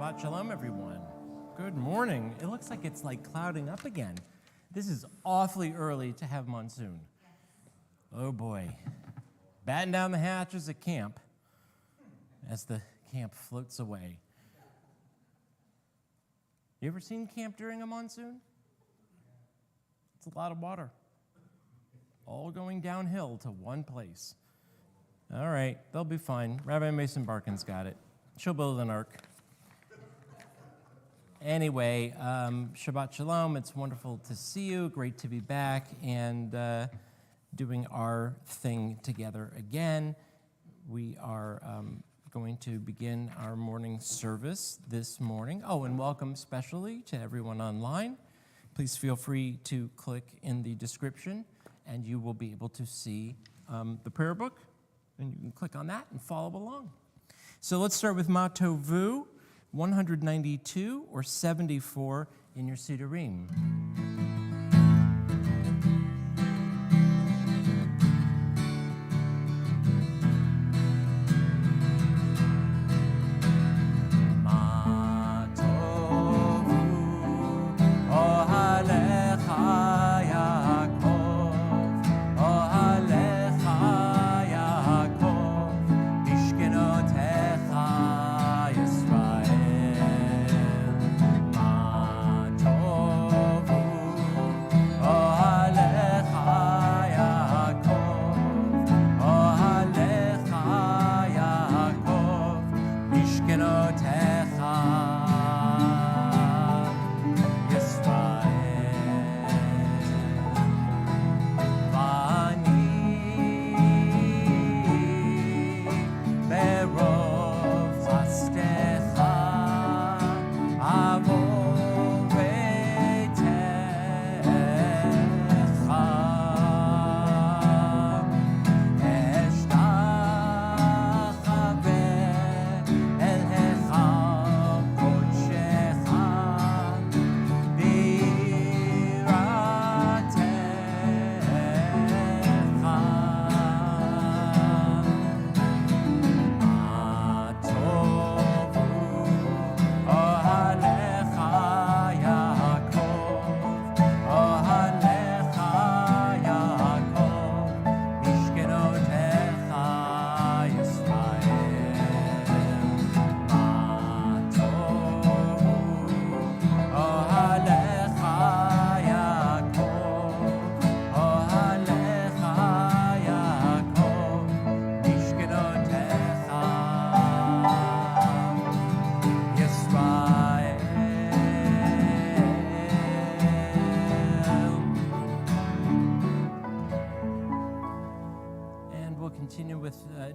Shabbat Shalom, everyone. Good morning. It looks like it's like clouding up again. This is awfully early to have monsoon. Oh boy. Batten down the hatches at camp as the camp floats away. You ever seen camp during a monsoon? It's a lot of water. All going downhill to one place. All right, they'll be fine. Rabbi Mason Barkin's got it. She'll build an ark. Anyway, Shabbat Shalom. It's wonderful to see you. Great to be back and doing our thing together again. We are going to begin our morning service this morning. Oh, and welcome especially to everyone online. Please feel free to click in the description, and you will be able to see the prayer book, and you can click on that and follow along. So let's start with Ma Tovu, 192 or 74 in your Siddurim.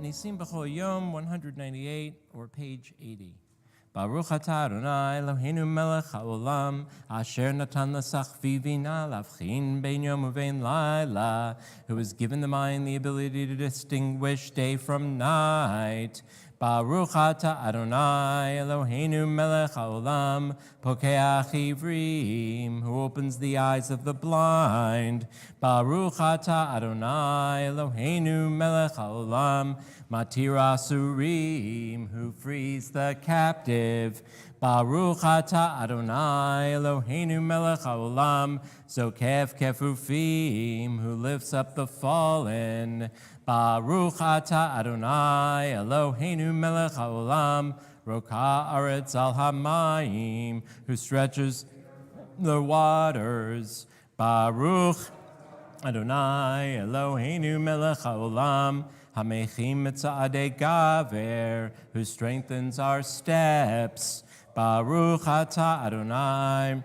Nisim B'chol Yom 198 or page 80. Baruch atah Adonai Eloheinu melech haolam asher natan lasach vivina lavchin bein yom uvein laila, who has given the mind the ability to distinguish day from night. Baruch atah Adonai Eloheinu melech haolam pokeach ivrim, who opens the eyes of the blind. Baruch atah Adonai Eloheinu melech haolam matir asurim, who frees the captive. Baruch atah Adonai Eloheinu melech haolam zokef kefufim, who lifts up the fallen. Baruch atah Adonai Eloheinu melech haolam roka aretz al hamayim, who stretches the waters. Baruch Adonai Eloheinu melech haolam hamechim mitzadei gaver, who strengthens our steps. Baruch atah Adonai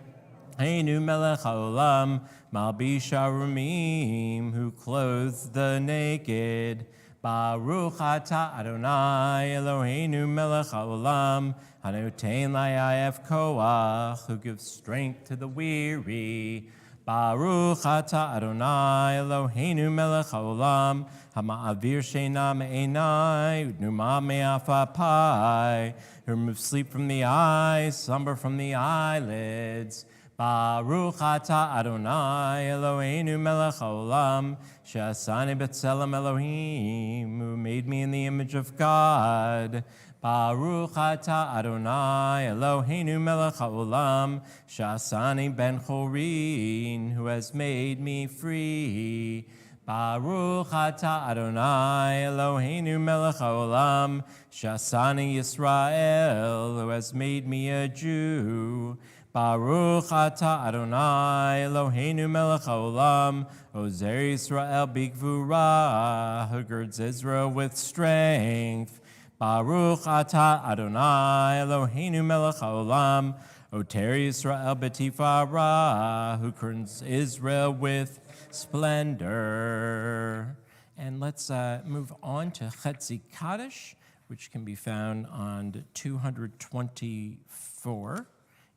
Eloheinu melech haolam malbish arumim, who clothes the naked. Baruch atah Adonai Eloheinu melech haolam hanotein layayef koach, who gives strength to the weary. Baruch atah Adonai Eloheinu melech haolam hama'avir sheina me'enai udnuma me'afapai, who removes sleep from the eyes, slumber from the eyelids. Baruch atah Adonai Eloheinu melech haolam she'asani b'tselem Elohim, who made me in the image of God. Baruch atah Adonai Eloheinu melech haolam, sha'asani ben chorin, who has made me free. Baruch atah Adonai Eloheinu melech haolam, sha'asani Yisrael, who has made me a Jew. Baruch atah Adonai Eloheinu melech haolam, Ozer Yisrael bigvura, who girds Israel with strength. Baruch atah Adonai Eloheinu melech haolam, Oter Yisrael betifara, who crowns Israel with splendor. And let's move on to Kehilah Kedoshah, which can be found on 224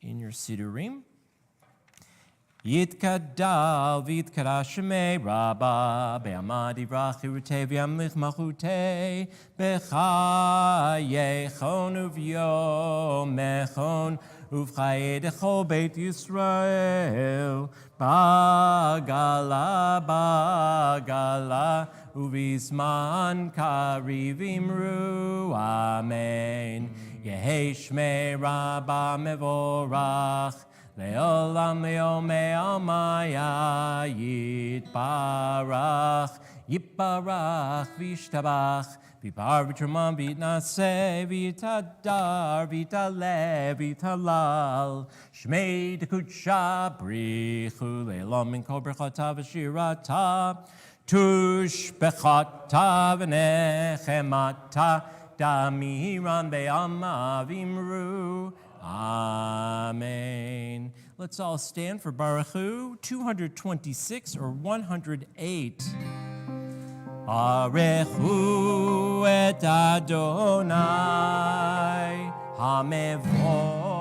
in your Sidurim. Yitkadal v'yitkadash shemei Rabba be'amad yivrach yirutei v'yamlich malchutei b'chayechon uv'yomechon uv'chayei dechol beit Yisrael ba'gala ba'gala uv'izman kariv imru amen. Yehei shmei Rabba mevorach Le'olam le'omei almaya yitbarach, yitbarach v'yishtabach, v'yipar v'yitramam v'yitnaseh v'yitadar v'yitaleh v'yitalal, shmei d'kudsha brichu le'olam min kol brechata v'shirata, tushbechata v'nechemata, damiran be'alma v'imru. Amen. Let's all stand for Baruch Hu, 226 or 108. Baruch Hu et Adonai Hamevorach.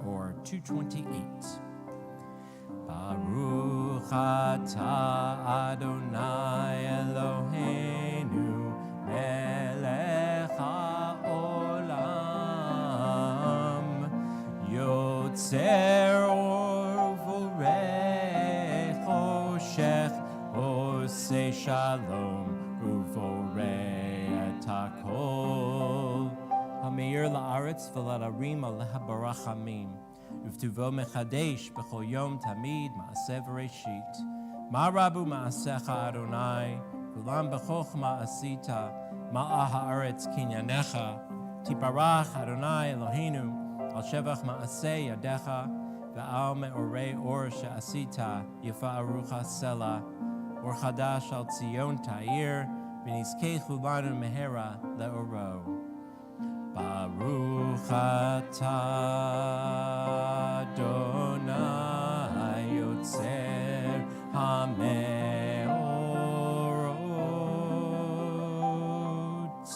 Or 228. Baruch atah Adonai Eloheinu melech haolam, yotzer or v'orech choshech, oseh shalom uvoreh et hakol. Hameir la'aretz v'la'arim aleha barachamim, uvtuvo mechadesh b'chol yom tamid ma'aseh v'reshit. Ma'rabu ma'asecha Adonai, kulam b'chochma asita, ma'ah ha'aretz kinyanecha, tiparach Adonai Eloheinu, al shevach ma'aseh yadecha, v'al me'orei or she'asita, yifa'arucha sela, or chadash al tzion ta'ir, v'nizkechu lanu mehera le'oro. Baruch atah Adonai Yotzer HaMeorot.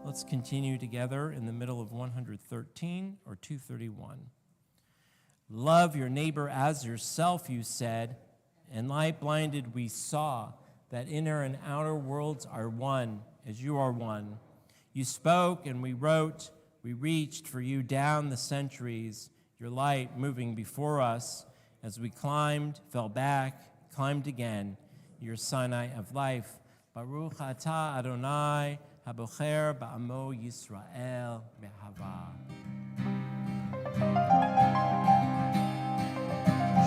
Let's continue together in the middle of 113 or 231. Love your neighbor as yourself, you said, and light-blinded we saw that inner and outer worlds are one, as you are one. You spoke and we wrote, we reached for you down the centuries, your light moving before us as we climbed, fell back, climbed again, your Sinai of life. Baruch atah Adonai, habocher ba'amo Yisrael be'hava.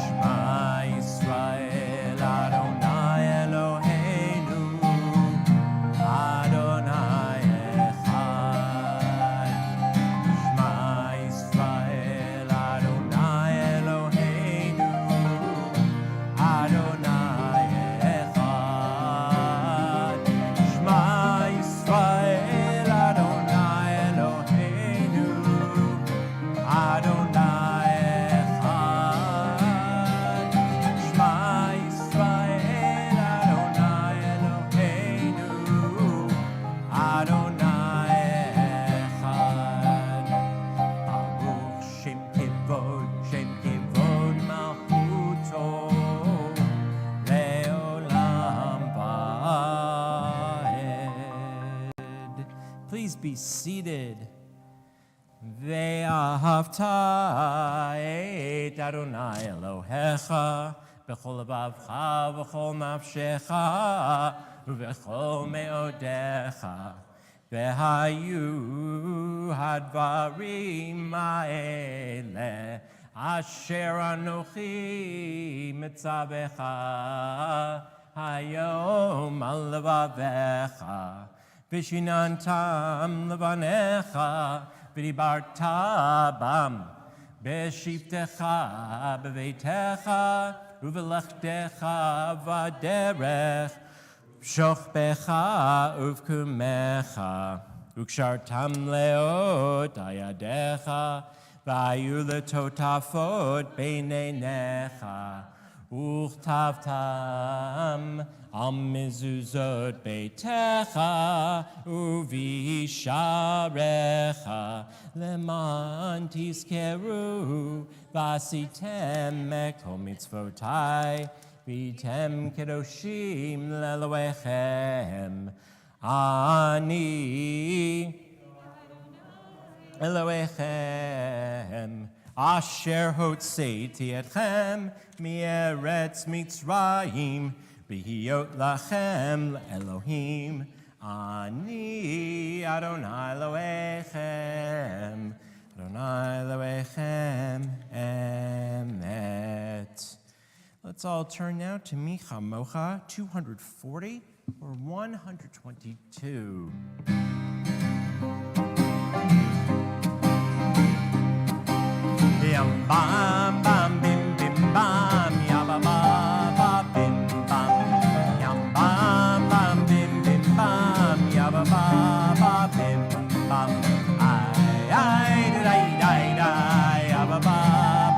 Shema Yisrael Adonai Eloheinu, Adonai. Adonai be seated. Ve'ahavta et Adonai Elohecha b'chol lebavcha v'chol nafshecha v'chol me'odecha ve'hayu hadvarim ha'ele asher anochi mitzavecha hayom al levavecha v'shinantam levanecha v'dibarta bam b'shivtecha b'veitecha uvelechtecha v'derech v'shochbecha uvkumecha ukshartam leot ayadecha v'ayu letotafot beinenecha uchtavtam al mezuzot beitecha uvisharecha leman tizkeru vasitem mekol mitzvotai vitem kedoshim leloechem ani Elohechem asher hotzeiti etchem mieretz mitzrayim B'hiyot lachem Elohim, ani Adonai Elohechem, Adonai Elohechem, emet. Let's all turn now to Micha Mocha 240 or 122. Yam bam bam bim bim bam ya ba ba ba bim bam yam bam bam bim bim bam ya ba ba ba bim bam ai ai dai dai dai ya ba ba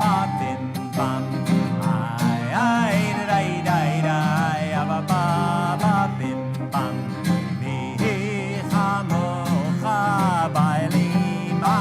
ba bim bam ai ai dai dai dai ya ba ba ba bim bam mi khamo kha bai li ma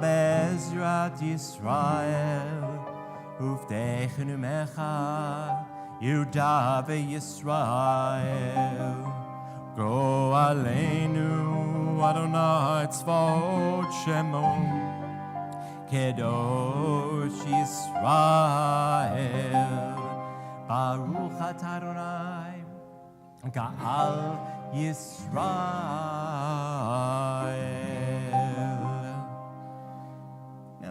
Bezrat Yisrael, Uvdechenu Mecha, Yehuda veYisrael. Go Aleinu, Adonai Tzvaot Shemo, Kedosh Yisrael. Baruch atah Adonai, Ga'al Yisrael.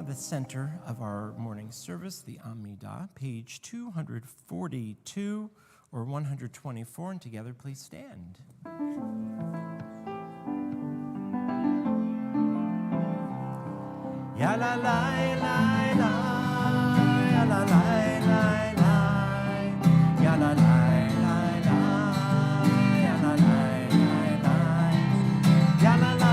The center of our morning service, the Amidah, page 242 or 124, and together please stand. Ya la la la la, ya la la la la, ya la la la la, ya la la la la, ya la la.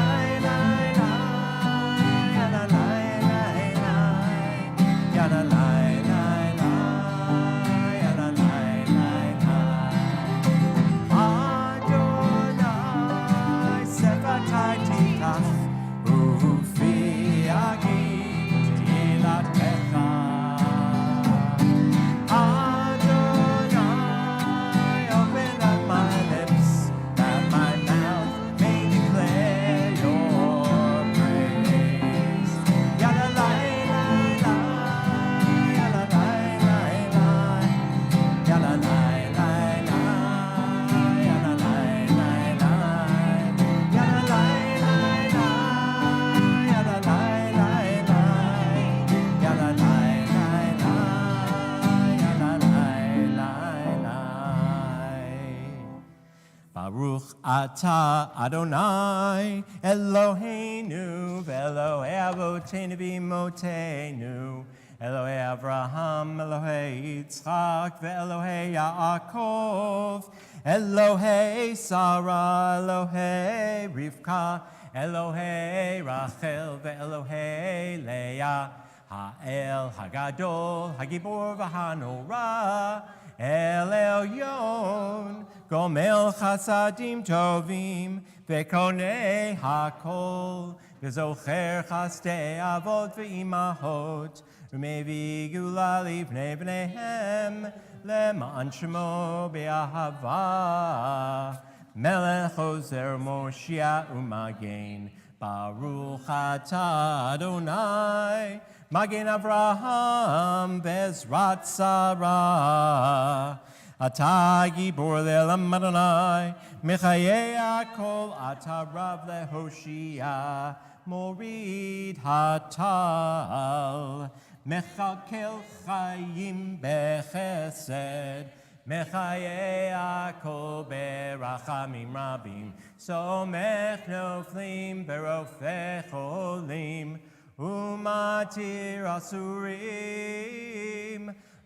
Baruch atah Adonai Eloheinu ve'Elohei avoteinu v'imotenu Elohei Avraham, Elohei Yitzchak, ve'Elohei Yaakov, Elohei Sarah, Elohei Rivka, Elohei Rachel, ve'Elohei Leah, Ha'el Hagadol, Hagibor v'Hanora, El Elyon, Gomel Chasadim Tovim, ve'Konei Hakol, ve'Zocher Chasdei Avot ve'Imahot, Umevi Gula Livnei Bneihem, Le'man Shemo Be'ahava, Melech Ozer Moshiach U'Magen, Baruch Atah Adonai, Magen Avraham Bezrat Sarah, Atah Gibor Le'elam Adonai, Mechayei Akol Atah Rav Lehoshia, Morid Hatal, Mechakel Chayim Bechesed, Mechayei Akol Berachamim Rabim, Somech Noflim Berofei Cholim, Umatir Asurim,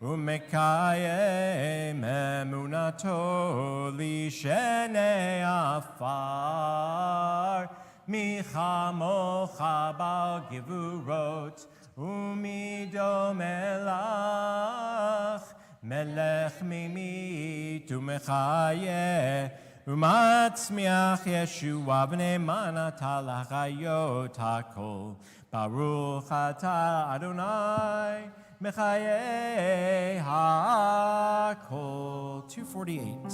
Umekayem Emunato Lishenei Afar, Michamocha Bal Givurot, Umido Melach, Melech Mimit Umechaye, Umatzmiach Yeshua B'nei Manata Lachayot HaKol, Baruch Atah Adonai, Mechayei HaKol. 248.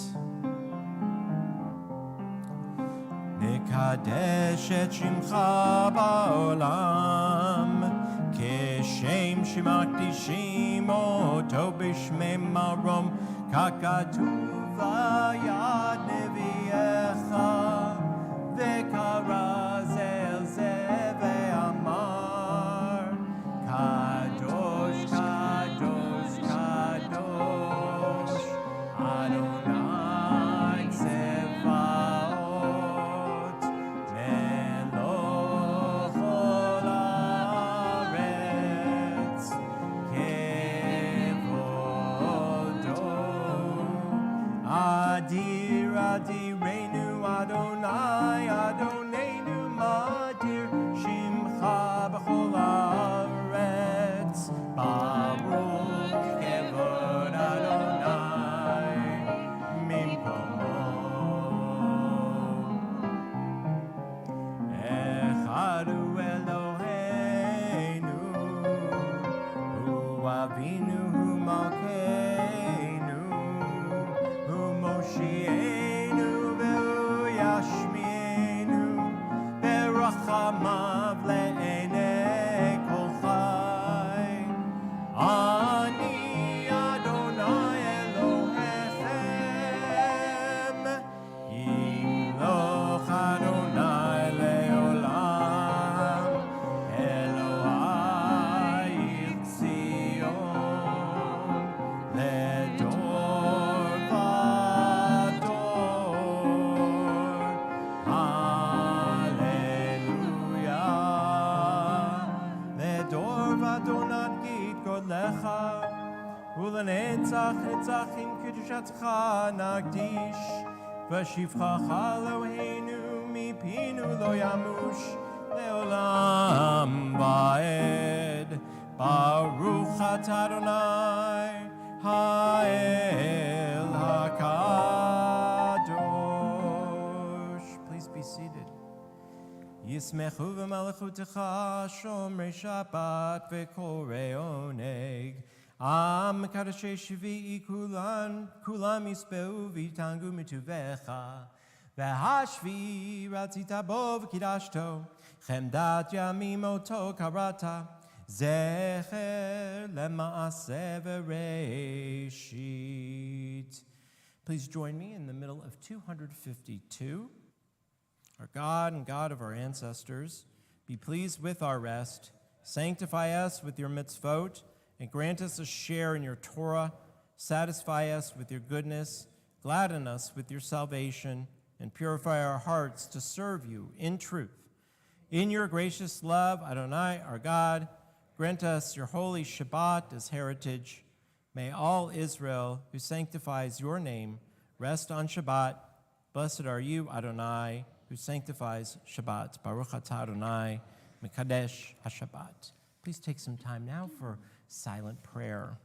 Nekadesh et shimcha ba'olam, Keshem shemakdishim oto b'shmei marom, Kakatuv v'yad neviecha, V'kara zel zeh ve'amar, Kadosh, Kadosh, Kadosh, Adonai Tzevaot, Meloch ol haaretz, Kevodo, Adir Adirenu Adonai, Adonenu Madir, Shimcha b'chol haaretz, Baruch Kevod Adonai, Mimkomo. Echadu Eloheinu, Hu Avinu, Hu Malkeinu, Hu Moshienu, Ve'hu Yashmienu, Berachamav le'enei kol chai. Ani Adonai Elohechem, Yimloch Adonai le'olam, Elohai Tzion, le'dor v'dor. Hallelujah. Le'dor v'dor nagid godlecha, Ulenetzach netzachim kedushatcha nagdish, V'shivchacha Eloheinu mipinu lo yamush, Le'olam va'ed. Baruch atah Adonai, Ha'el HaKadosh. Please be seated. Yismechu v'malachutecha shomrei Shabbat v'korei oneg. Am kadashei shvi'i kulam yisbeu v'yitangu mituvecha. V'hashvi ratzita bo v'kidashto. Chemdat yamim oto karata. Zecher lema'aseh v'reishit. Please join me in the middle of 252. Our God and God of our ancestors, be pleased with our rest. Sanctify us with your mitzvot, and grant us a share in your Torah. Satisfy us with your goodness. Gladden us with your salvation. and purify our hearts to serve you in truth. In your gracious love, Adonai, our God, grant us your holy Shabbat as heritage. May all Israel who sanctifies your name rest on Shabbat. Blessed are you, Adonai, who sanctifies Shabbat. Baruch atah Adonai, Mekadesh HaShabbat. Please take some time now for silent prayer.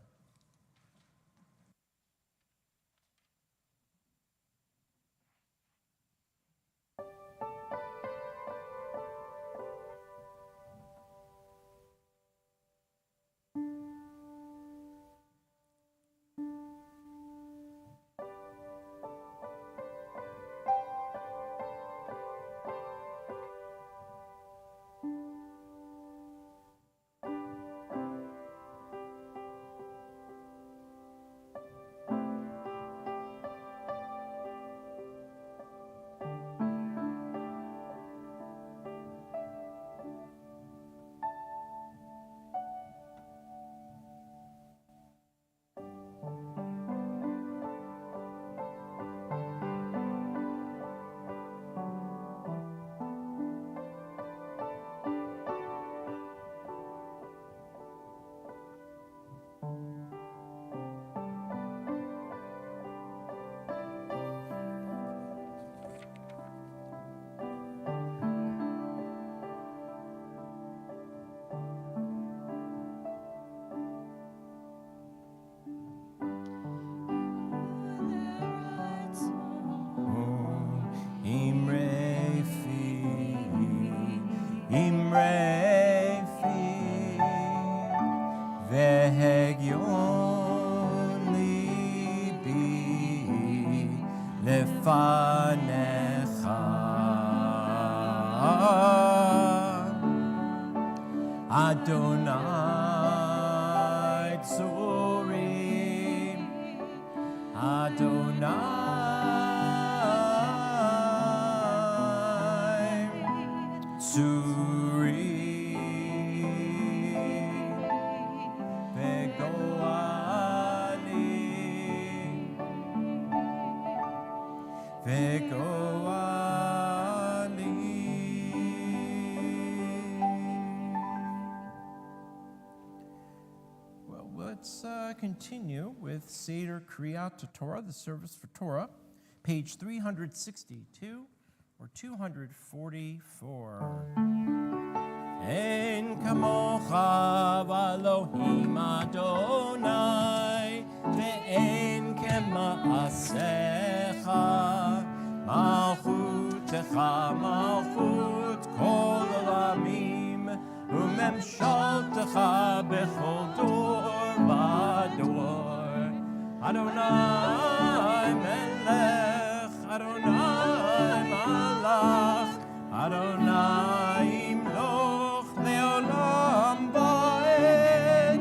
Adonai Tzurim, Adonai Tzurim, Vegoali. Let's continue with Seder Kriyat Torah, the service for Torah, page 362 or 244. En kamocha v'Elohim Adonai ve'en kema'asecha malchutecha malchut kol olamim u'memshaltecha bechol dor Adonai melech, Adonai malach, Adonai imloch leolam ba'ed,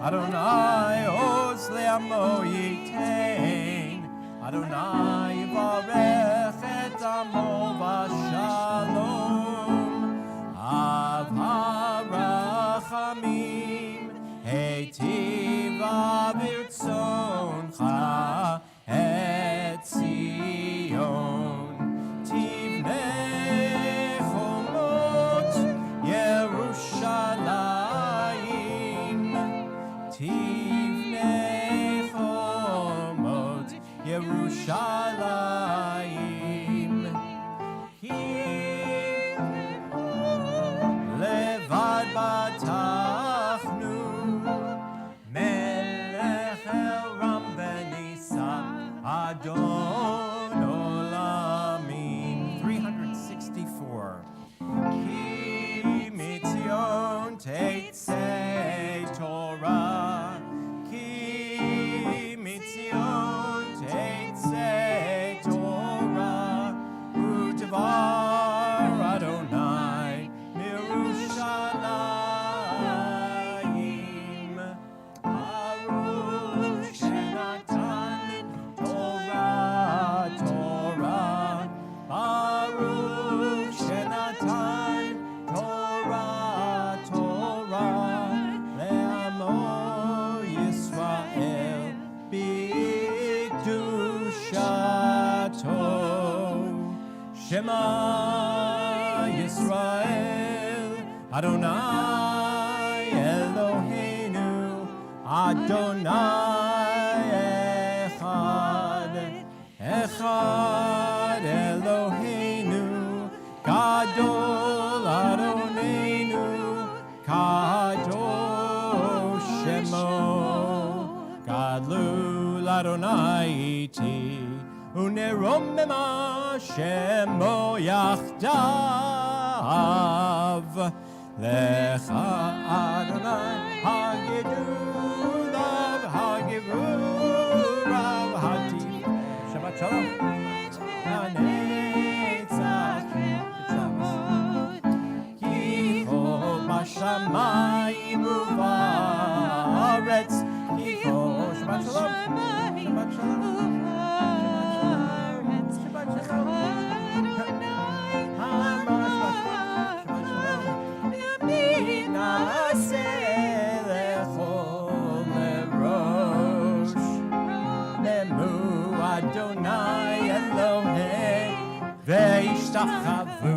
Adonai oz le'amo yitein, Adonai yivarech et amo v'shalom, av harachamim heitiv avirtzoncha et Zion tivnei chomot Yerushalayim tivnei chomot Yerushalayim Shema Yisrael, Adonai Eloheinu, Adonai Echad, Echad Eloheinu, Gadol Adonenu, Kadosh Shemo, Gadlul Adonai iti, Uneromema Shemo Yachdav, Lecha Adonai Hagidulav, Hagivurav, Hatif. Shabbat Shalom. Hanetzach Kichol Bashamayim Uvaretz, Kichol Shabbat Shalom. Shabbat Shalom. Adonai Elohim ve'ishtachavu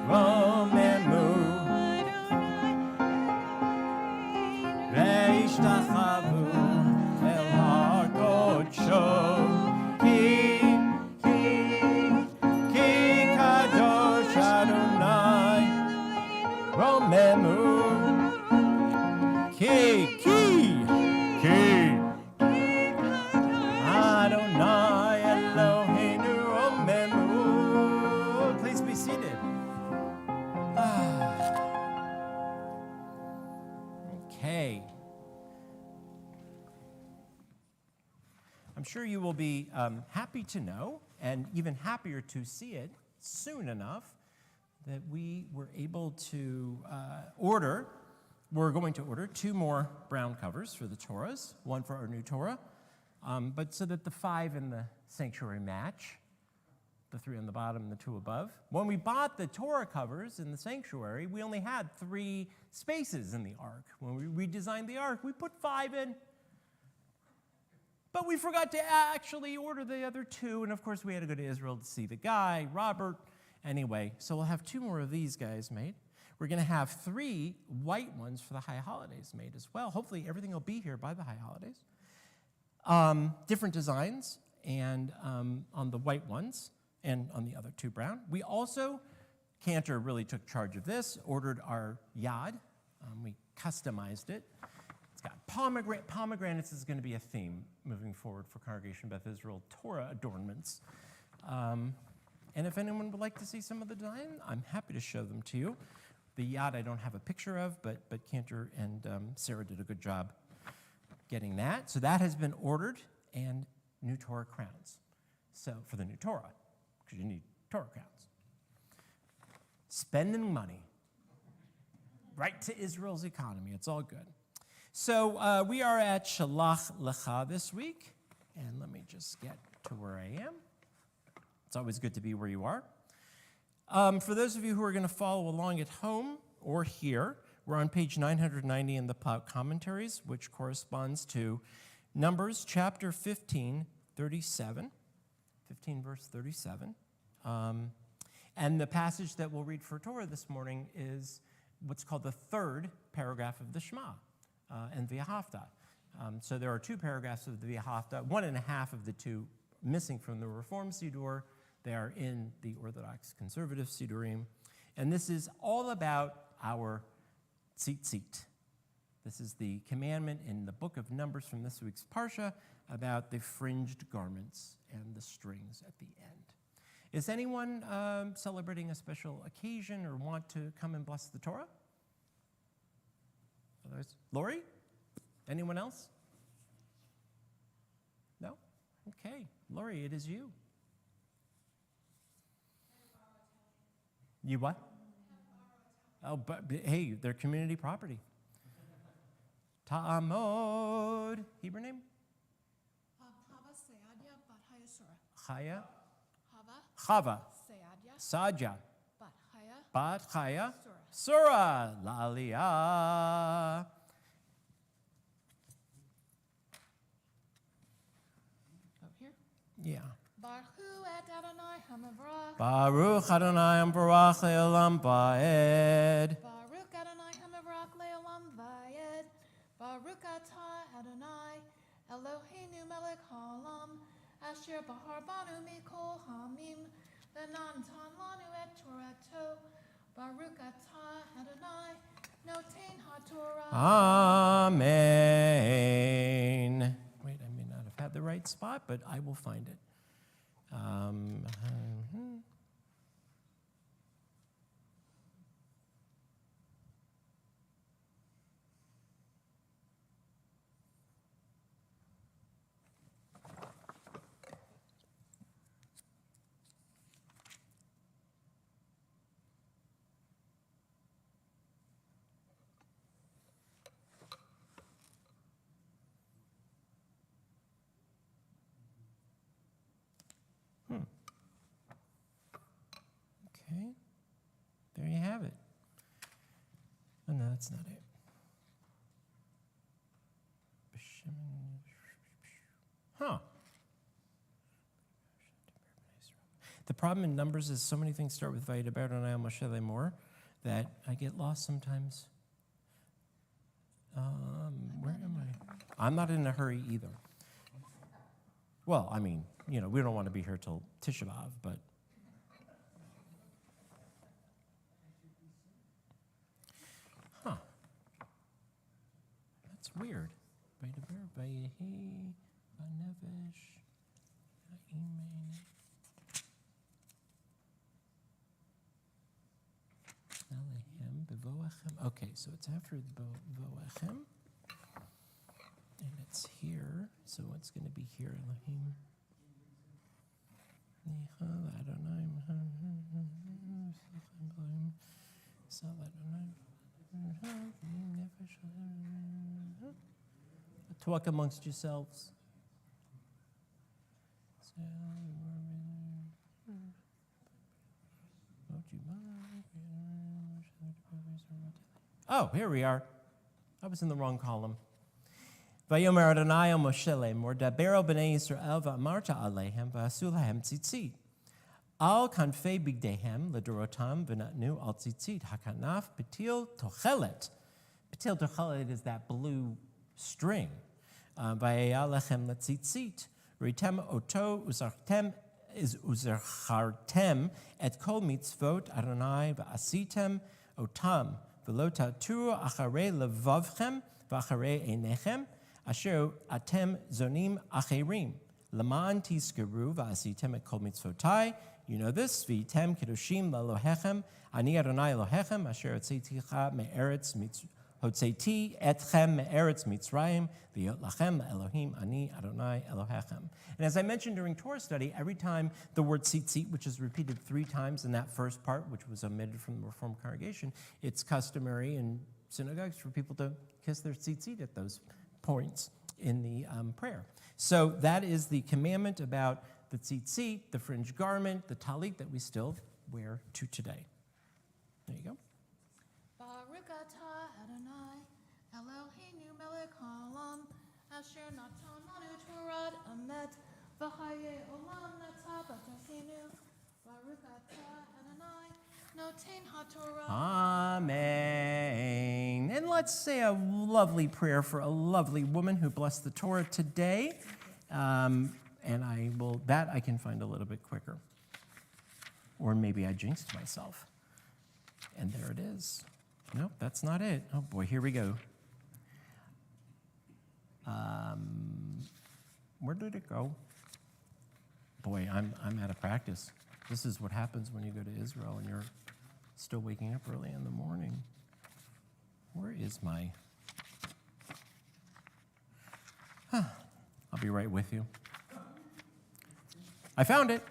romemu ve'ishtachavu el hakodsho ki kadosh Adonai romemu ki Adonai Eloheinu Romemu. Please be seated. Okay. I'm sure you will be happy to know, and even happier to see it soon enough, that we were able to we're going to order 2 more brown covers for the Torahs, one for our new Torah, but so that the 5 in the sanctuary match, the 3 on the bottom and the 2 above. When we bought the Torah covers in the sanctuary, we only had 3 spaces in the ark. When we redesigned the ark, we put 5 in, but we forgot to actually order the other 2, and of course we had to go to Israel to see the guy, Robert. Anyway, so we'll have 2 more of these guys made. We're going to have 3 white ones for the high holidays made as well. Hopefully everything will be here by the high holidays. Different designs and on the white ones and on the other 2 brown. We also, Cantor really took charge of this, ordered our yad. We customized it. It's got pomegranates is going to be a theme moving forward for Congregation Beth Israel Torah adornments. And if anyone would like to see some of the design, I'm happy to show them to you. The yad I don't have a picture of, but Cantor and Sarah did a good job getting that. So that has been ordered, and new Torah crowns. So for the new Torah, because you need Torah crowns. Spending money right to Israel's economy. It's all good. So we are at Shalach Lecha this week, and let me just get to where I am. It's always good to be where you are. For those of you who are going to follow along at home or here, we're on page 990 in the Plout Commentaries, which corresponds to Numbers chapter 15, 37, 15 verse 37. And the passage that we'll read for Torah this morning is what's called the 3rd paragraph of the Shema and V'ahavta. So there are 2 paragraphs of the V'ahavta, 1.5 of the 2 missing from the Reform Siddur. They are in the Orthodox Conservative Siddurim. And this is all about our tzitzit. This is the commandment in the book of Numbers from this week's Parsha about the fringed garments and the strings at the end. Is anyone celebrating a special occasion or want to come and bless the Torah? Others? Lori? Anyone else? No? Okay. Lori, it is you. You what? Oh, but hey, they're community property. Ta'amod. Hebrew name? Hava Seadia Bat Haya Surah. Chaya? Hava Chava. Seadia Saja. Bat Haya Bat Chaya. Surah. Surah. La'aliyah. Over here. Yeah. Baruch et Adonai hamavrach. Baruch Adonai Ambarach Le'olam Va'ed. Baruch Adonai hamavrach le'olam vayed. Baruch atah Adonai Eloheinu melech haolam. Asher bahar banu mikol hamim. V'natan lanu et Torato. Baruch atah Adonai noten haTorah. Amen. Wait, I may not have had the right spot, but I will find it. Okay, there you have it. Oh, no, that's not it. Huh. The problem in Numbers is so many things start with Vayidaber Adonai Moshe Lemor that I get lost sometimes. Where am I? I'm not in a hurry either. Well, I mean, we don't want to be here till Tisha B'Av, but that's weird. Vayidaber, Vayehi, Vanevesh, Va'imen. Elohim, Bevoachem. Okay, so it's after Bevoachem. And it's here, so it's going to be here, Elohim. Talk amongst yourselves. Oh, here we are. I was in the wrong column. Vayomer Adonai el Moshe lemor, daber el bnei Yisrael va'amarta alehem va'asu lahem tzitzit. Al kanfei bigdehem ledorotam v'natnu al tzitzit hakanaf petil tochelet. Petil tochelet is that blue string. Va'eya lechem letzitzit. Ritem oto uzartem is uzarchartem et kol mitzvot Adonai va'asitem otam v'lo ta'turu acharei levavchem v'acharei einechem asher atem zonim acherim laman tizkeru va'asitem et kol mitzvotai. You know this. V'item kedoshim lalohechem ani Adonai Elohechem asher hotzeticha me'eretz hotzeti etchem me'eretz Mitzrayim v'yot lachem Elohim ani Adonai Elohechem. And as I mentioned during Torah study, every time the word tzitzit, which is repeated 3 times in that first part, which was omitted from the Reformed congregation, it's customary in synagogues for people to kiss their tzitzit at those points in the prayer. So that is the commandment about the tzitzit, the fringe garment, the talit that we still wear to today. There you go. Baruch atah Adonai Eloheinu melech haolam asher natan lanu Torah emet v'chayei olam nata b'tachenu. Baruch atah Adonai noten haTorah. Amen. And let's say a lovely prayer for a lovely woman who blessed the Torah today. And I can find a little bit quicker. Or maybe I jinxed myself. And there it is. Nope, that's not it. Oh boy, here we go. Where did it go? Boy, I'm out of practice. This is what happens when you go to Israel and you're still waking up early in the morning. Where is my... I'll be right with you. I found it.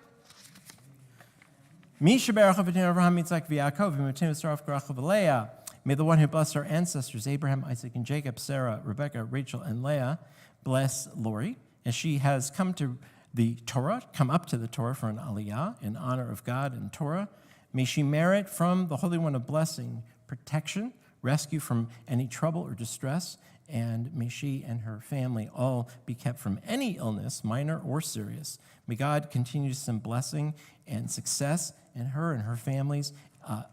May the one who blessed our ancestors, Abraham, Isaac, and Jacob, Sarah, Rebecca, Rachel, and Leah, bless Lori, as she has come up to the Torah for an aliyah in honor of God and Torah. May she merit from the Holy One of blessing, protection, rescue from any trouble or distress, and may she and her family all be kept from any illness, minor or serious. May God continue to send blessing and success in her and her family's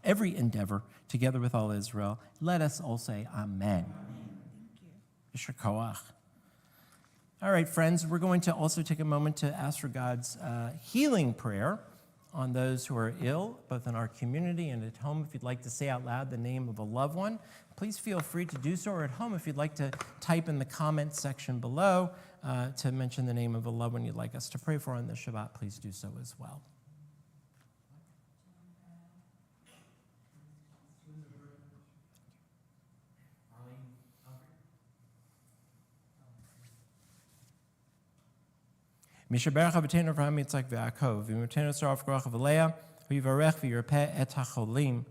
every endeavor, together with all Israel. Let us all say amen. Yisher koach. All right, friends, we're going to also take a moment to ask for God's healing prayer on those who are ill, both in our community and at home. If you'd like to say out loud the name of a loved one, please feel free to do so, or at home, if you'd like to type in the comment section below to mention the name of a loved one you'd like us to pray for on this Shabbat, please do so as well. Mishaberach Avotenu Avraham Yitzchak v'Yaakov, v'Imotenu Saraf Korach v'Leah, v'Yivarech v'Yirpeh et HaCholim.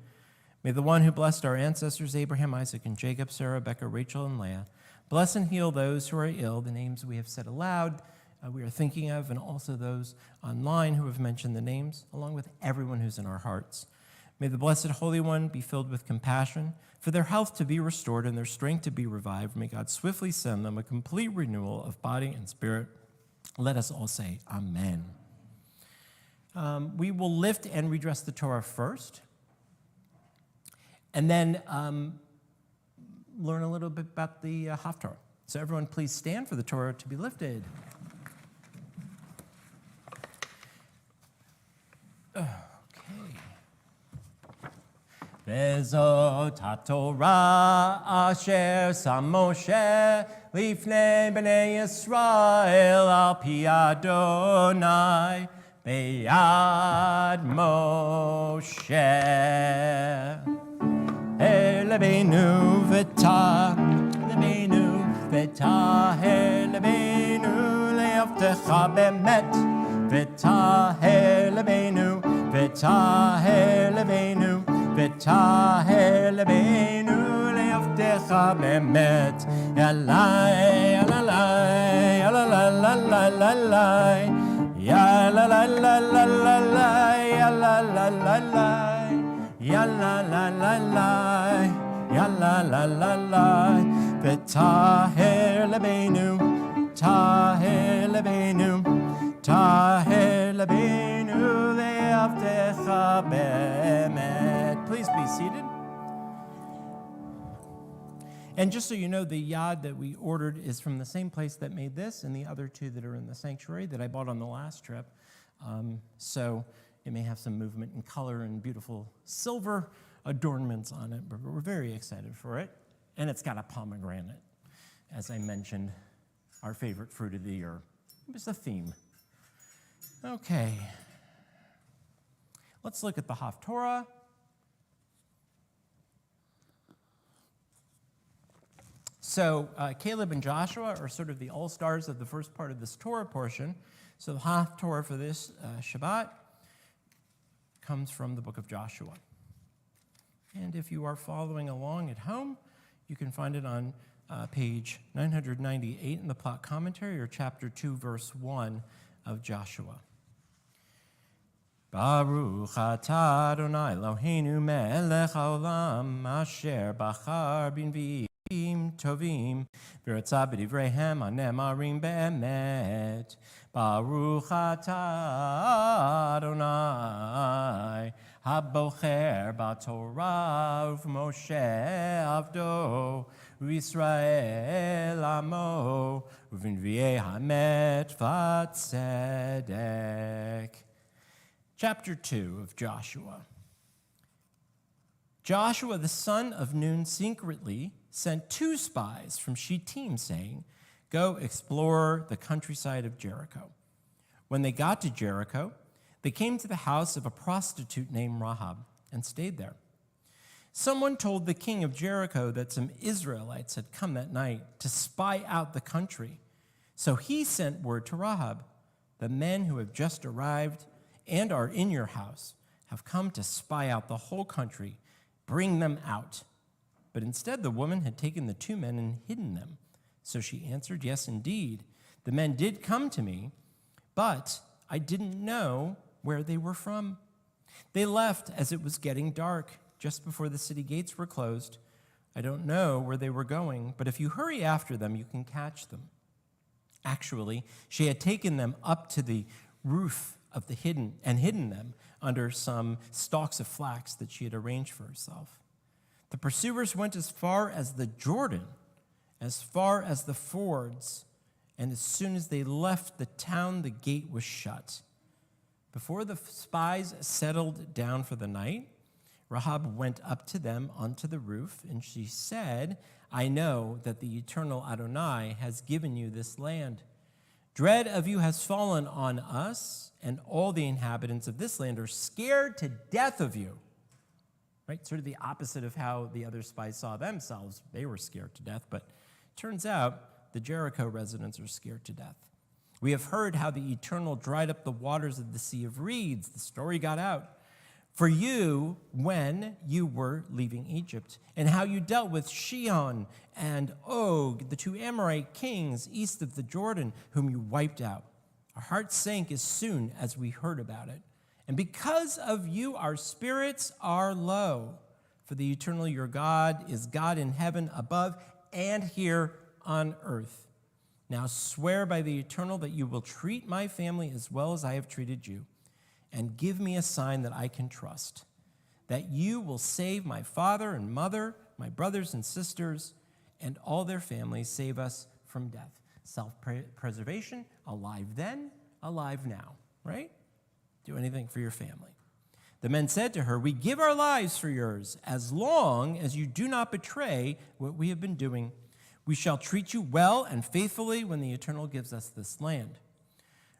May the one who blessed our ancestors Abraham, Isaac, and Jacob, Sarah, Rebekah, Rachel, and Leah, bless and heal those who are ill, the names we have said aloud, we are thinking of, and also those online who have mentioned the names, along with everyone who's in our hearts. May the Blessed Holy One be filled with compassion, for their health to be restored and their strength to be revived. May God swiftly send them a complete renewal of body and spirit. Let us all say amen. We will lift and redress the Torah first, and then learn a little bit about the Haftarah. So everyone please stand for the Torah to be lifted. Okay. Vezot HaTorah asher sam Moshe lifnei bnei Yisrael al pi Adonai beyad Moshe. Lebeinu v'tah, lebeinu v'tah, lebeinu le'avtecha bemet, v'tah lebeinu, v'tah lebeinu, v'tah lebeinu le'avtecha bemet. Yalai, yalalai, yalalalalai, yalalalalai, yalalalalai. Yalla la la la, yalla la la la, v'taher lebeinu, taher lebeinu, taher lebeinu le'avtecha be'emet. Please be seated. And just so you know, the yad that we ordered is from the same place that made this and the other two that are in the sanctuary that I bought on the last trip. So it may have some movement and color and beautiful silver adornments on it, but we're very excited for it. And it's got a pomegranate, as I mentioned, our favorite fruit of the year. It was the theme. Okay. Let's look at the Haftorah. So Caleb and Joshua are sort of the all-stars of the first part of this Torah portion. So the Haftorah for this Shabbat comes from the book of Joshua. And if you are following along at home, you can find it on page 998 in the plot commentary, or chapter 2, verse 1 of Joshua. Baruch atah Adonai Eloheinu melech haolam asher bachar b'nvi'im tovim v'ratzah b'divreihem hanemarim be'emet. Baruch atah Adonai habocher b'torah u'v'Moshe avdo u'Yisrael amo u'v'nvi'ei hamet v'tzedek. Chapter 2 of Joshua. Joshua the son of Nun secretly sent 2 spies from Shittim, saying, "Go explore the countryside of Jericho." When they got to Jericho, they came to the house of a prostitute named Rahab and stayed there. Someone told the king of Jericho that some Israelites had come that night to spy out the country. So he sent word to Rahab, "The men who have just arrived and are in your house have come to spy out the whole country. Bring them out." But instead, the woman had taken the 2 men and hidden them. So she answered, "Yes, indeed, the men did come to me, but I didn't know where they were from. They left as it was getting dark, just before the city gates were closed. I don't know where they were going, but if you hurry after them, you can catch them. Actually, she had taken them up to the roof of the hidden them under some stalks of flax that she had arranged for herself. The pursuers went as far as the Jordan, as far as the fords, and as soon as they left the town, the gate was shut. Before the spies settled down for the night, Rahab went up to them onto the roof, and she said, I know that the eternal Adonai has given you this land. Dread of you has fallen on us, and all the inhabitants of this land are scared to death of you. Right? Sort of the opposite of how the other spies saw themselves. They were scared to death, but turns out the Jericho residents are scared to death. We have heard how the Eternal dried up the waters of the Sea of Reeds. The story got out for you when you were leaving Egypt, and how you dealt with Sihon and Og, the two Amorite kings east of the Jordan, whom you wiped out. Our hearts sank as soon as we heard about it. And because of you, our spirits are low. For the Eternal, your God, is God in heaven above and here on earth. Now swear by the Eternal that you will treat my family as well as I have treated you, and give me a sign that I can trust, that you will save my father and mother, my brothers and sisters, and all their families, save us from death. Self-preservation, alive then, alive now, right? Do anything for your family. The men said to her, we give our lives for yours, as long as you do not betray what we have been doing. We shall treat you well and faithfully when the Eternal gives us this land.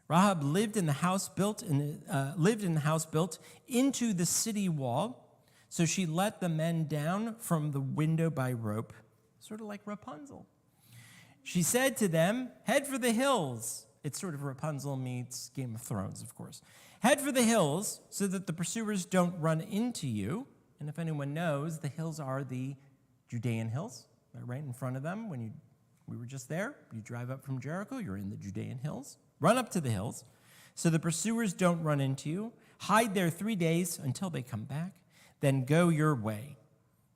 Rahab lived in the house built into the city wall, so she let the men down from the window by rope, sort of like Rapunzel. She said to them, head for the hills. It's sort of Rapunzel meets Game of Thrones, of course. Head for the hills so that the pursuers don't run into you. And if anyone knows, the hills are the Judean hills. They're right in front of them. We were just there. You drive up from Jericho, you're in the Judean hills. Run up to the hills so the pursuers don't run into you. Hide there 3 days until they come back. Then go your way.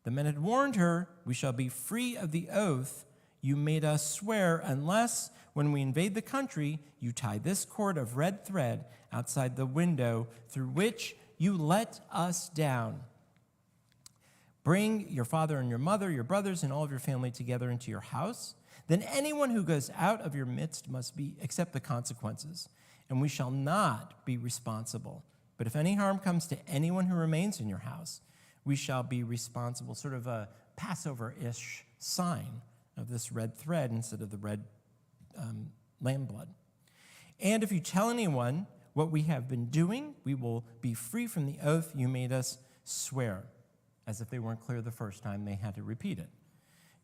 The men had warned her, we shall be free of the oath you made us swear unless, when we invade the country, you tie this cord of red thread outside the window through which you let us down. Bring your father and your mother, your brothers, and all of your family together into your house. Then anyone who goes out of your midst must accept the consequences, and we shall not be responsible. But if any harm comes to anyone who remains in your house, we shall be responsible, sort of a Passover-ish sign of this red thread instead of the red lamb blood. And if you tell anyone what we have been doing, we will be free from the oath you made us swear. As if they weren't clear the first time, they had to repeat it.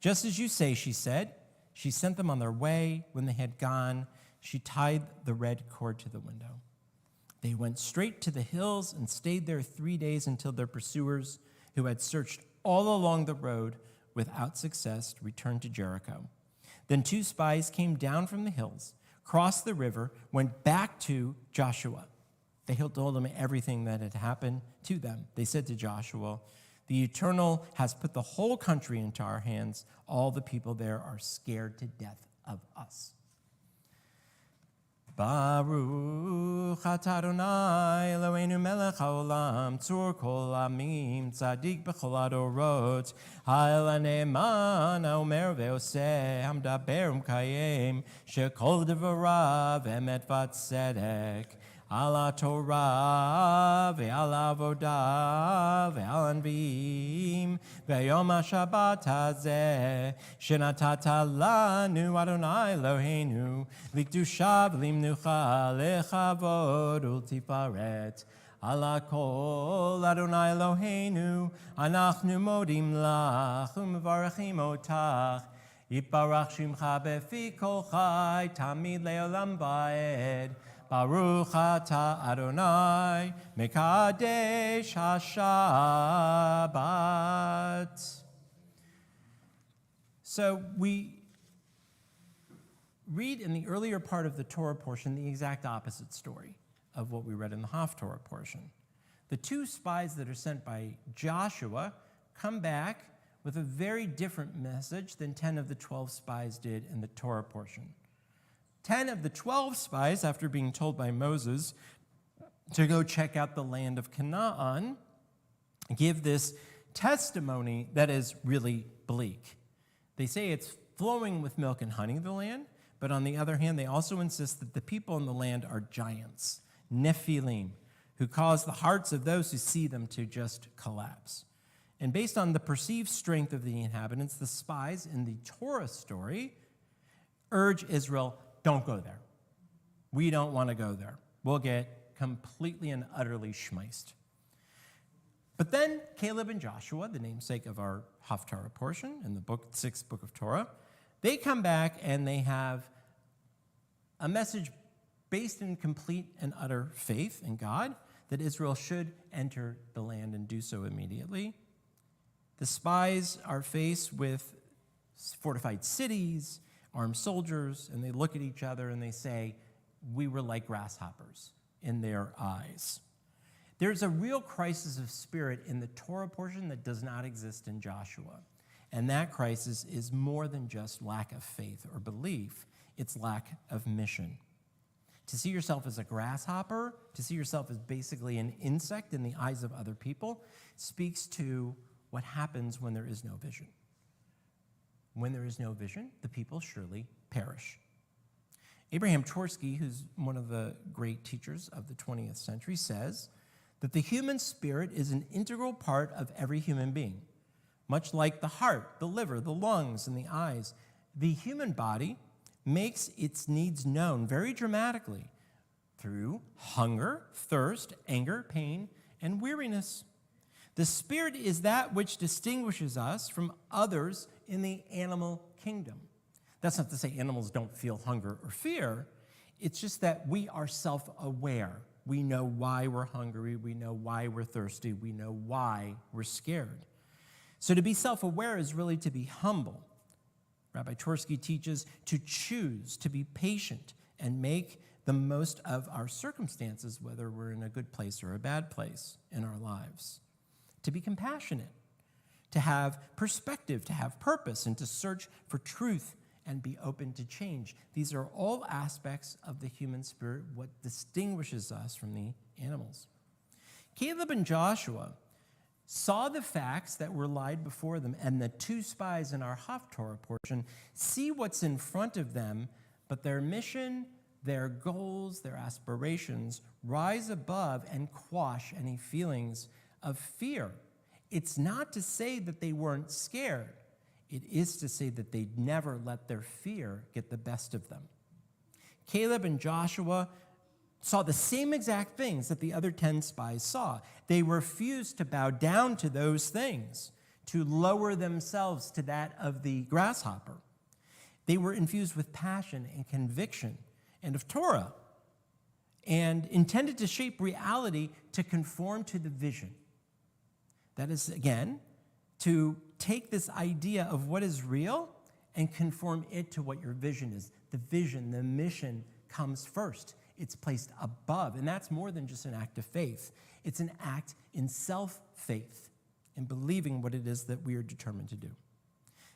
Just as you say, she said. She sent them on their way. When they had gone, she tied the red cord to the window. They went straight to the hills and stayed there 3 days until their pursuers, who had searched all along the road without success, returned to Jericho. Then 2 spies came down from the hills, crossed the river, went back to Joshua. They told him everything that had happened to them. They said to Joshua, the Eternal has put the whole country into our hands. All the people there are scared to death of us. Baruch atah Adonai Eloheinu melech haolam tzur kol amim tzadik b'chol adorot ha'el ha'ne'eman ha'omer ve'oseh ha'medaber u'mekayem shekol devarav emet v'tzedek ala Torah ve'al avodah ve'al anvim ve'yom ha'shabbat hazeh shenatata lanu Adonai Eloheinu likdusha v'limnucha lechavod ultifaret ala kol Adonai Eloheinu anachnu modim lach u'mevarachim otach yitbarach shimcha befi kol chai tamid le'olam va'ed Baruch atah Adonai mekadesh haShabbat. So we read in the earlier part of the Torah portion the exact opposite story of what we read in the Haftorah portion. The 2 spies that are sent by Joshua come back with a very different message than 10 of the 12 spies did in the Torah portion. 10 of the 12 spies, after being told by Moses to go check out the land of Canaan, give this testimony that is really bleak. They say it's flowing with milk and honey, the land, but on the other hand, they also insist that the people in the land are giants, Nephilim, who cause the hearts of those who see them to just collapse. And based on the perceived strength of the inhabitants, the spies in the Torah story urge Israel, don't go there. We don't want to go there. We'll get completely and utterly schmeiced. But then Caleb and Joshua, the namesake of our Haftarah portion in the 6th book of Torah, they come back and they have a message based in complete and utter faith in God that Israel should enter the land and do so immediately. The spies are faced with fortified cities, armed soldiers, and they look at each other and they say, we were like grasshoppers in their eyes. There's a real crisis of spirit in the Torah portion that does not exist in Joshua. And that crisis is more than just lack of faith or belief, it's lack of mission. To see yourself as a grasshopper, to see yourself as basically an insect in the eyes of other people, speaks to what happens when there is no vision. When there is no vision, the people surely perish. Abraham Tversky, who's one of the great teachers of the 20th century, says that the human spirit is an integral part of every human being. Much like the heart, the liver, the lungs, and the eyes, the human body makes its needs known very dramatically through hunger, thirst, anger, pain, and weariness. The spirit is that which distinguishes us from others in the animal kingdom. That's not to say animals don't feel hunger or fear. It's just that we are self-aware. We know why we're hungry. We know why we're thirsty. We know why we're scared. So to be self-aware is really to be humble. Rabbi Tversky teaches to choose to be patient and make the most of our circumstances, whether we're in a good place or a bad place in our lives. To be compassionate, to have perspective, to have purpose, and to search for truth and be open to change. These are all aspects of the human spirit, what distinguishes us from the animals. Caleb and Joshua saw the facts that were laid before them, and the two spies in our Haftarah portion see what's in front of them, but their mission, their goals, their aspirations rise above and quash any feelings of fear. It's not to say that they weren't scared. It is to say that they'd never let their fear get the best of them. Caleb and Joshua saw the same exact things that the other 10 spies saw. They refused to bow down to those things, to lower themselves to that of the grasshopper. They were infused with passion and conviction and of Torah, and intended to shape reality to conform to the vision. That is, again, to take this idea of what is real and conform it to what your vision is. The vision, the mission comes first. It's placed above, and that's more than just an act of faith. It's an act in self-faith, in believing what it is that we are determined to do.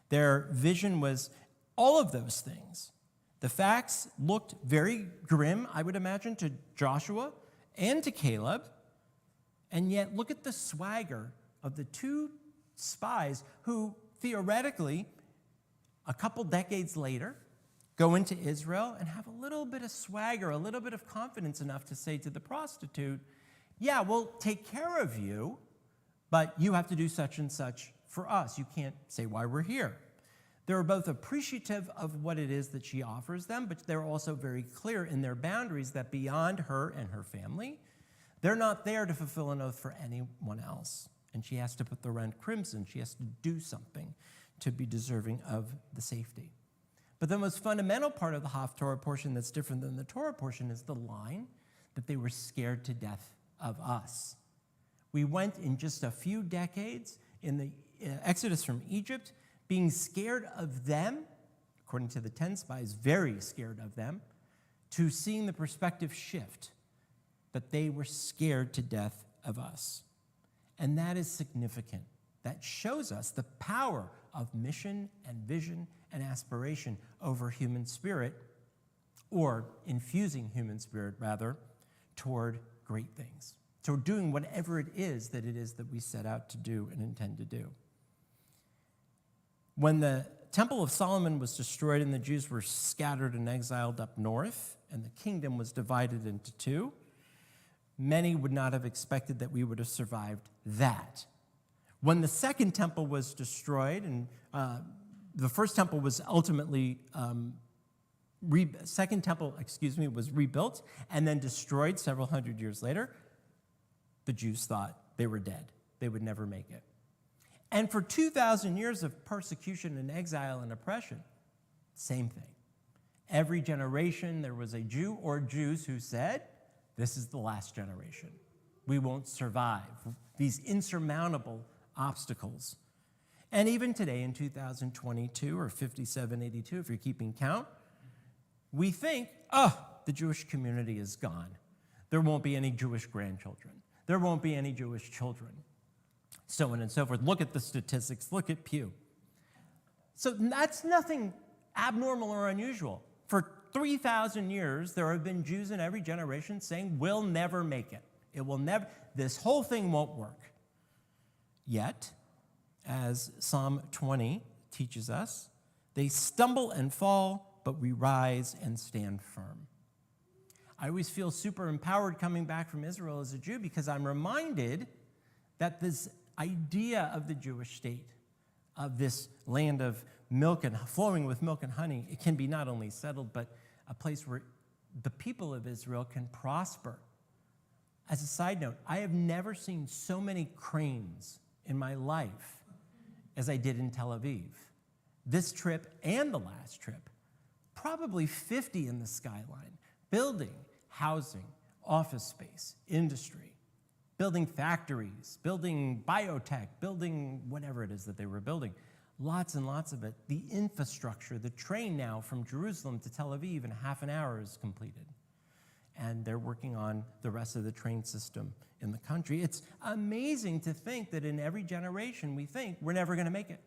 Their vision was all of those things. The facts looked very grim, I would imagine, to Joshua and to Caleb, and yet look at the swagger of the two spies who, theoretically, a couple decades later, go into Israel and have a little bit of swagger, a little bit of confidence enough to say to the prostitute, yeah, we'll take care of you, but you have to do such and such for us. You can't say why we're here. They're both appreciative of what it is that she offers them, but they're also very clear in their boundaries that beyond her and her family, they're not there to fulfill an oath for anyone else. And she has to put the rent crimson. She has to do something to be deserving of the safety. But the most fundamental part of the Haftarah portion that's different than the Torah portion is the line that they were scared to death of us. We went in just a few decades in the Exodus from Egypt, being scared of them, according to the 10 spies, very scared of them, to seeing the perspective shift, that they were scared to death of us. And that is significant. that shows us the power of mission and vision and aspiration over human spirit, or infusing human spirit, rather, toward great things, toward doing whatever it is that we set out to do and intend to do. When the Temple of Solomon was destroyed and the Jews were scattered and exiled up north, and the kingdom was divided into two, many would not have expected that we would have survived that. When the second temple was destroyed, and the first temple was ultimately, second temple, was rebuilt and then destroyed several hundred years later, the Jews thought they were dead. They would never make it. And for 2,000 years of persecution and exile and oppression, same thing. Every generation there was a Jew or Jews who said, this is the last generation. We won't survive these insurmountable obstacles. And even today in 2022 or 5782, if you're keeping count, we think, the Jewish community is gone. There won't be any Jewish grandchildren. There won't be any Jewish children. So on and so forth. Look at the statistics. Look at Pew. So that's nothing abnormal or unusual. For 3,000 years, there have been Jews in every generation saying, we'll never make it. It will never, this whole thing won't work. Yet, as Psalm 20 teaches us, they stumble and fall, but we rise and stand firm. I always feel super empowered coming back from Israel as a Jew because I'm reminded that this idea of the Jewish state, of this land of milk and flowing with milk and honey, it can be not only settled, but a place where the people of Israel can prosper. As a side note, I have never seen so many cranes in my life as I did in Tel Aviv. This trip and the last trip, probably 50 in the skyline, building, housing, office space, industry, building factories, building biotech, building whatever it is that they were building. Lots and lots of it. The infrastructure, the train now from Jerusalem to Tel Aviv in half an hour is completed. And they're working on the rest of the train system in the country. It's amazing to think that in every generation we think we're never going to make it.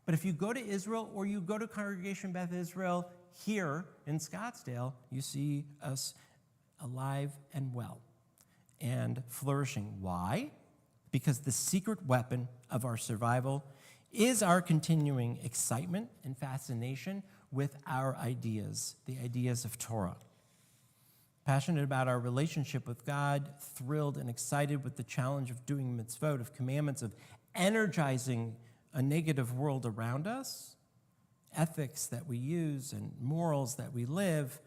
But if you go to Israel or you go to Congregation Beth Israel here in Scottsdale, you see us alive and well and flourishing. Why? Because the secret weapon of our survival is our continuing excitement and fascination with our ideas, the ideas of Torah. Passionate about our relationship with God, thrilled and excited with the challenge of doing mitzvot, of commandments, of energizing a negative world around us, ethics that we use and morals that we live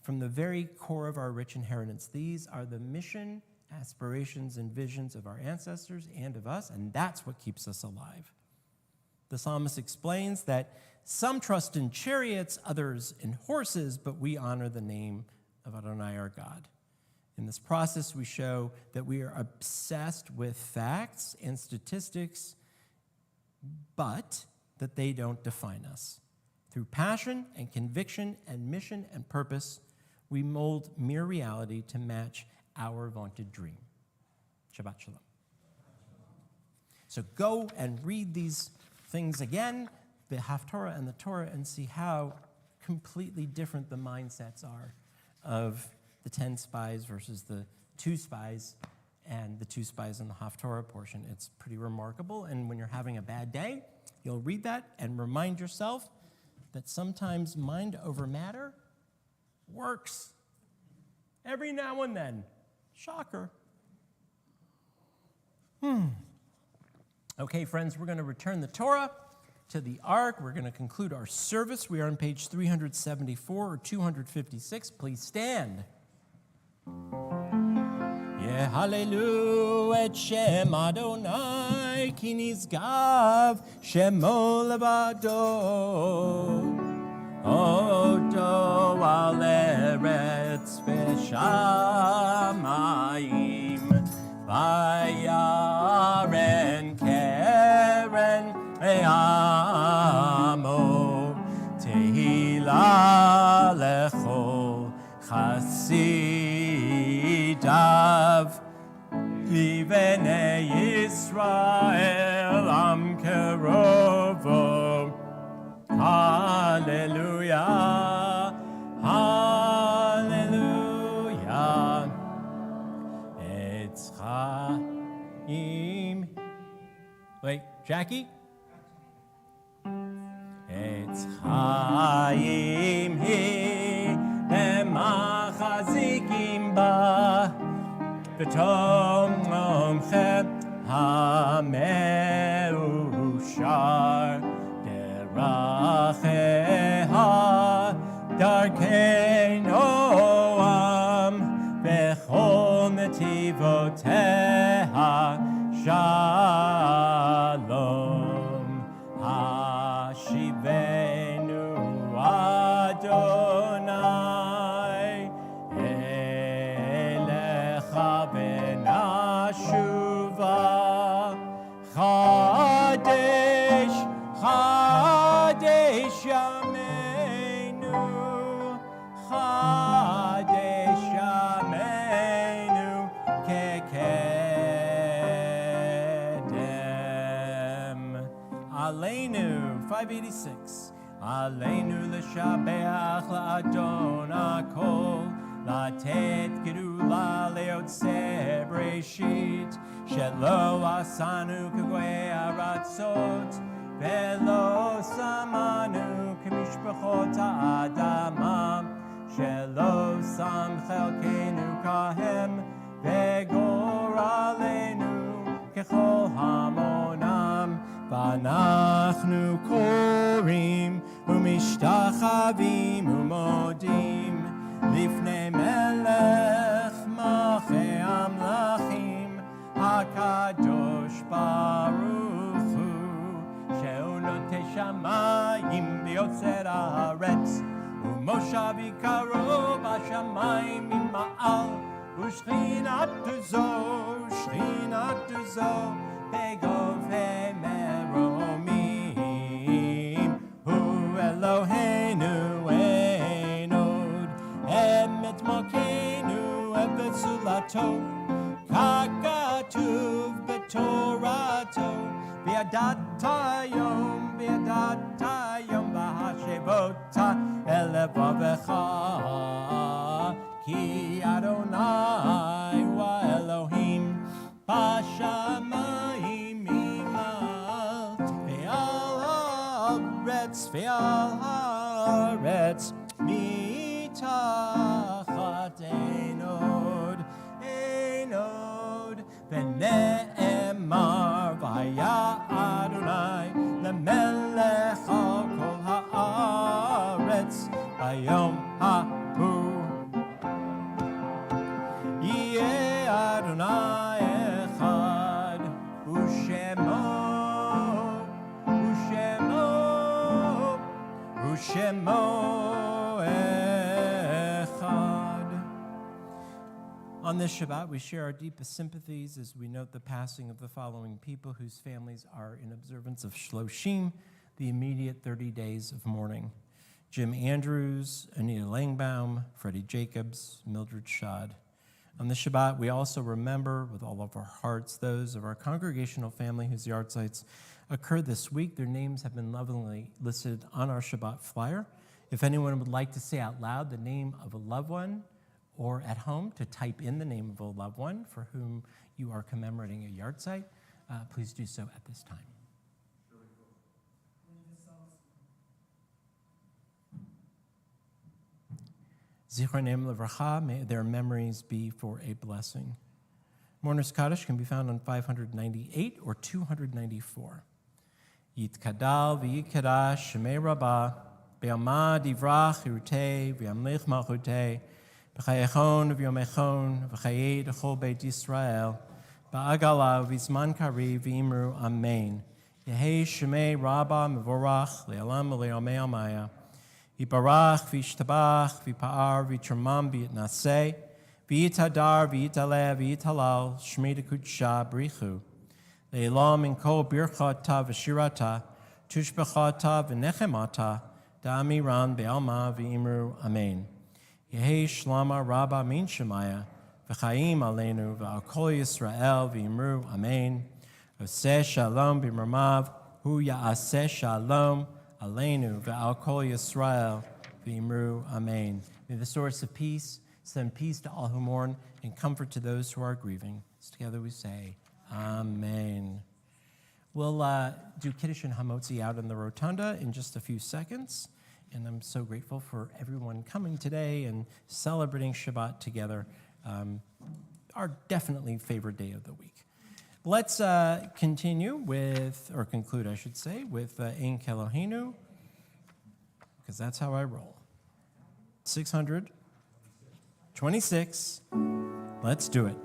from the very core of our rich inheritance. These are the mission, aspirations, and visions of our ancestors and of us, and that's what keeps us alive. The psalmist explains that some trust in chariots, others in horses, but we honor the name of Adonai our God. In this process, we show that we are obsessed with facts and statistics, but that they don't define us. Through passion and conviction and mission and purpose, we mold mere reality to match our vaunted dream. Shabbat shalom. So go and read these things again, the Haftorah and the Torah, and see how completely different the mindsets are of the 10 spies versus the 2 spies and the 2 spies in the Haftorah portion. It's pretty remarkable, and when you're having a bad day, you'll read that and remind yourself that sometimes mind over matter works. Every now and then. Shocker. Okay, friends, we're going to return the Torah to the Ark. We're going to conclude our service. We are on page 374 or 256. Please stand. Hallelujah, et Shem Adonai, ki nizgav Shemo levado. Odo al eretz v'shamayim, vayaren keren e'amo, tehila lechol chasidav. Livnei Yisrael Am Kerovo. Hallelujah, hallelujah. It's Chaim. Wait, Jackie? It's Chaim He Machazikim Ba V'Tom Chem HaMeushar Deracheha Darkei Noam V'Chol Netivoteha Shalom Hashivenu Adonai Elecha V'Nashuva Chadesh Chadesh Yameinu Chadesh Yameinu Kekedem Aleinu 586 Aleinu l'shabeach la'adon hakol Latet gerula leotzeh breshit Shelo asanu k'goei aratzot Velo samanu k'mishpachot ha'adama Shelo sam chelkenu kahem Vegoralenu k'chol hamonam V'anachnu korim umishtachavim umodim Lifnei melech malchei amlachim HaKadosh Baruch Hu Shehu notei shamayim v'yotzer haaretz Umoshav yikaro b'shamayim mima'al U'shchinatu zo Begov meromim Hu Eloheinu Einod Emet Malkeinu Emet Zulato Kakatuv Betorato Biadatayom Bahashevota Elevavecha Ki Adonai Wa Elohim Bashamayim Imal Ve'al haaretz mitachat einod Ve'ne'emar v'haya Adonai lemelech al kol haaretz Hayom ha'hu Yeh Adonai echad U'shemo echad. On this Shabbat, we share our deepest sympathies as we note the passing of the following people whose families are in observance of Shloshim, the immediate 30 days of mourning. Jim Andrews, Anita Langbaum, Freddie Jacobs, Mildred Schad. On this Shabbat, we also remember with all of our hearts those of our congregational family whose yard sites occurred this week. Their names have been lovingly listed on our Shabbat flyer. If anyone would like to say out loud the name of a loved one, or at home to type in the name of a loved one for whom you are commemorating a yard site, please do so at this time. Zichronim Levracha, may their memories be for a blessing. Mourner's Kaddish can be found on 598 or 294. Yitkadal v'yikadash shemei rabbah, be'alma divrach irutei v'yamlich malchutei, b'chayechon v'yomechon v'chayei d'chol beit Yisrael, ba'agala v'zman kari v'imru amen. Yehei shemei rabbah mevorach le'alam le'omei amaya. Yibarach v'yishtabach v'pa'ar v'yitramam v'yitnaseh, v'yitadar v'yitaleh v'yitalal shmei d'kudsha brichu. Le'elam in kol birchata v'shirata, tushbechata v'nechemata, da'amiran be'alma v'imru amen. Yehei shlama rabba min shemaya, v'chaim aleinu v'al kol Yisrael v'imru amen. Oseh shalom b'mramav hu ya'aseh shalom aleinu v'al kol Yisrael v'imru amen. May the source of peace send peace to all who mourn and comfort to those who are grieving. So together we say, Amen. We'll do Kiddush and Hamotzi out in the rotunda in just a few seconds. And I'm so grateful for everyone coming today and celebrating Shabbat together, our definitely favorite day of the week. Let's continue with, or conclude, I should say, with Ein Kelohenu, because that's how I roll. 626. Let's do it.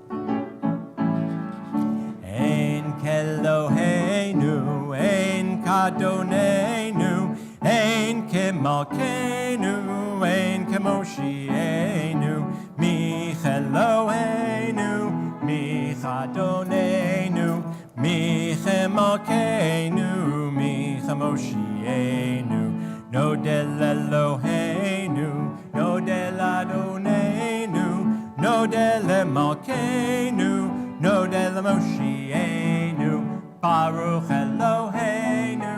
Ein Kelohenu, Ein Kadonenu, Ein Kemalkenu, Ein Kemoshienu, Michelohenu, Michadonenu, Michemalkenu, Michemoshienu, Nodel Eloheinu, Nodel Adonenu, Nodel Malkeinu, Nodel Moshienu, Baruch Eloheinu,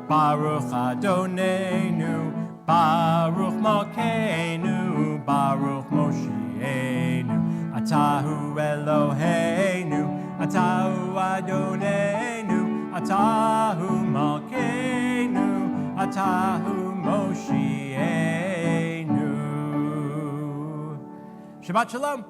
Baruch Adonenu, Baruch Malkeinu, Baruch Moshienu, Atahu Eloheinu, Atahu Adonenu, Atahu Malkeinu, Atahu Moshienu. Shabbat Shalom.